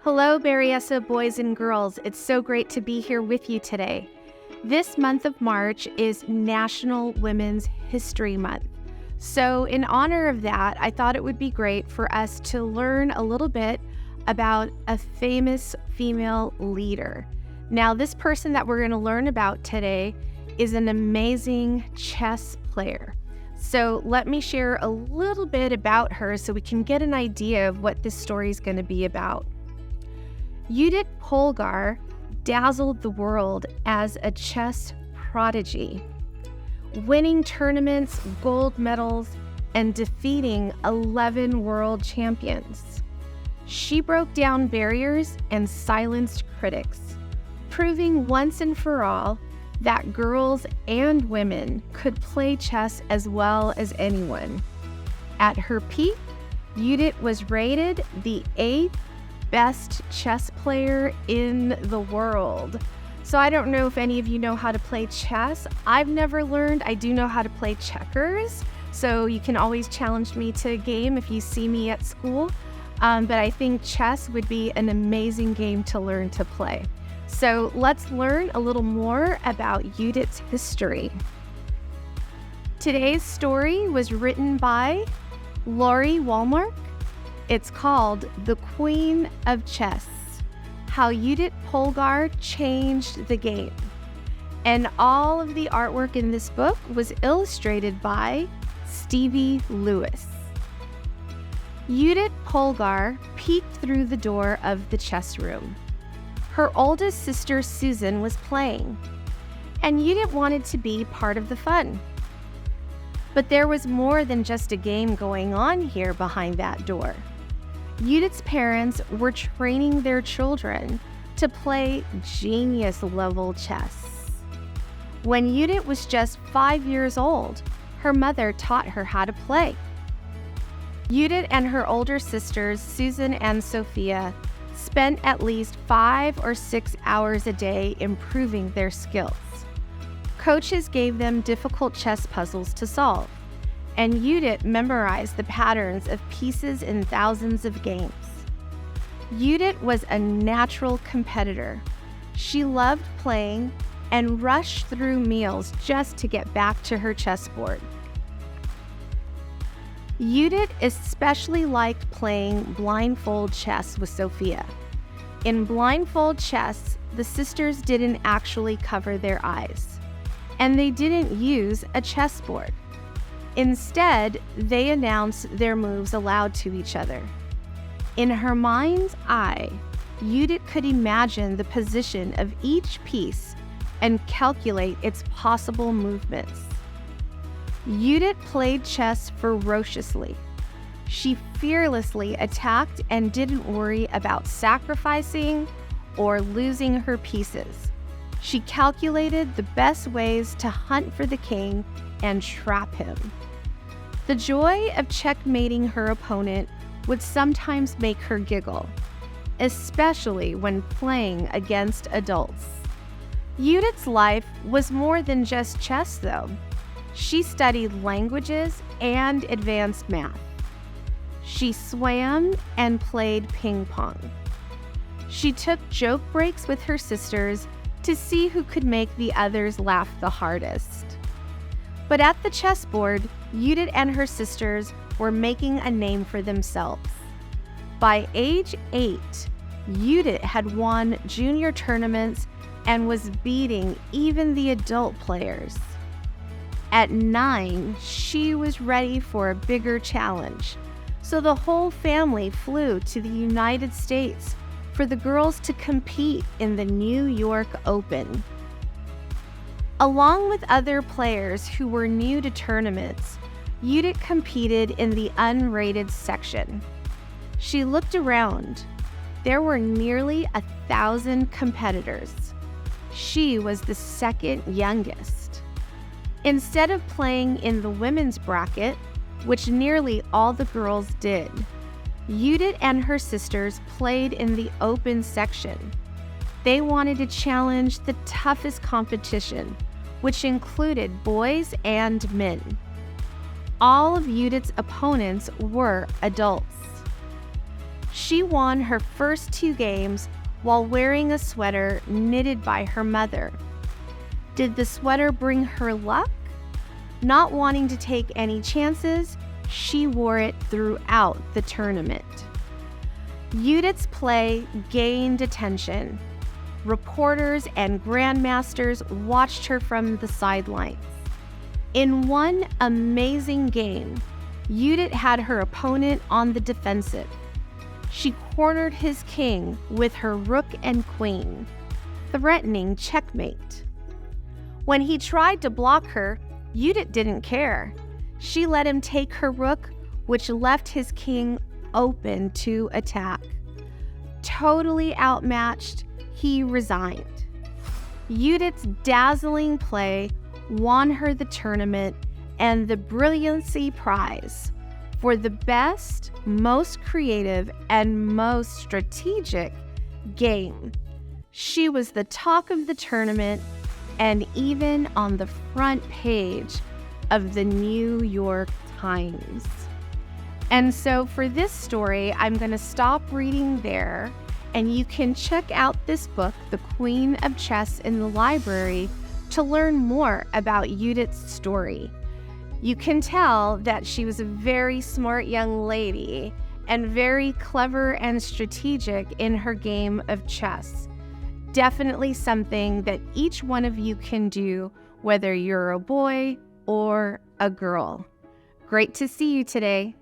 Hello, Berryessa boys and girls. It's so great to be here with you today. This month of March is National Women's History Month. So in honor of that, I thought it would be great for us to learn a little bit about a famous female leader. Now, this person that we're going to learn about today is an amazing chess player. So let me share a little bit about her so we can get an idea of what this story is going to be about. Judith Polgar dazzled the world as a chess prodigy, winning tournaments, gold medals, and defeating 11 world champions. She broke down barriers and silenced critics, proving once and for all that girls and women could play chess as well as anyone. At her peak, Judith was rated the 8th best chess player in the world. So I don't know if any of you know how to play chess. I've never learned. I do know how to play checkers, so you can always challenge me to a game if you see me at school. But I think chess would be an amazing game to learn to play. So let's learn a little more about Judith's history. Today's story was written by Lori Walmark. It's called The Queen of Chess: How Judith Polgar Changed the Game. And all of the artwork in this book was illustrated by Stevie Lewis. Judith Polgar peeked through the door of the chess room. Her oldest sister Susan was playing, and Judith wanted to be part of the fun. But there was more than just a game going on here behind that door. Judith's parents were training their children to play genius-level chess. When Judith was just 5 years old, her mother taught her how to play. Judith and her older sisters, Susan and Sophia, spent at least 5 or 6 hours a day improving their skills. Coaches gave them difficult chess puzzles to solve, and Judith memorized the patterns of pieces in thousands of games. Judith was a natural competitor. She loved playing and rushed through meals just to get back to her chessboard. Judith especially liked playing blindfold chess with Sophia. In blindfold chess, the sisters didn't actually cover their eyes, and they didn't use a chessboard. Instead, they announced their moves aloud to each other. In her mind's eye, Judith could imagine the position of each piece and calculate its possible movements. Judith played chess ferociously. She fearlessly attacked and didn't worry about sacrificing or losing her pieces. She calculated the best ways to hunt for the king and trap him. The joy of checkmating her opponent would sometimes make her giggle, especially when playing against adults. Judith's life was more than just chess, though. She studied languages and advanced math. She swam and played ping pong. She took joke breaks with her sisters to see who could make the others laugh the hardest. But at the chessboard, Judith and her sisters were making a name for themselves. By age 8, Judith had won junior tournaments and was beating even the adult players. At 9, she was ready for a bigger challenge, so the whole family flew to the United States for the girls to compete in the New York Open. Along with other players who were new to tournaments, Judith competed in the unrated section. She looked around. There were nearly 1,000 competitors. She was the second youngest. Instead of playing in the women's bracket, which nearly all the girls did, Judith and her sisters played in the open section. They wanted to challenge the toughest competition, which included boys and men. All of Judith's opponents were adults. She won her first 2 games while wearing a sweater knitted by her mother. Did the sweater bring her luck? Not wanting to take any chances, she wore it throughout the tournament. Judith's play gained attention. Reporters and grandmasters watched her from the sidelines. In one amazing game, Judith had her opponent on the defensive. She cornered his king with her rook and queen, threatening checkmate. When he tried to block her, Judith didn't care. She let him take her rook, which left his king open to attack. Totally outmatched, he resigned. Judith's dazzling play won her the tournament and the Brilliancy Prize for the best, most creative, and most strategic game. She was the talk of the tournament and even on the front page of the New York Times. And so for this story, I'm going to stop reading there, and you can check out this book, The Queen of Chess, in the library to learn more about Judith's story. You can tell that she was a very smart young lady and very clever and strategic in her game of chess. Definitely something that each one of you can do, whether you're a boy or a girl. Great to see you today.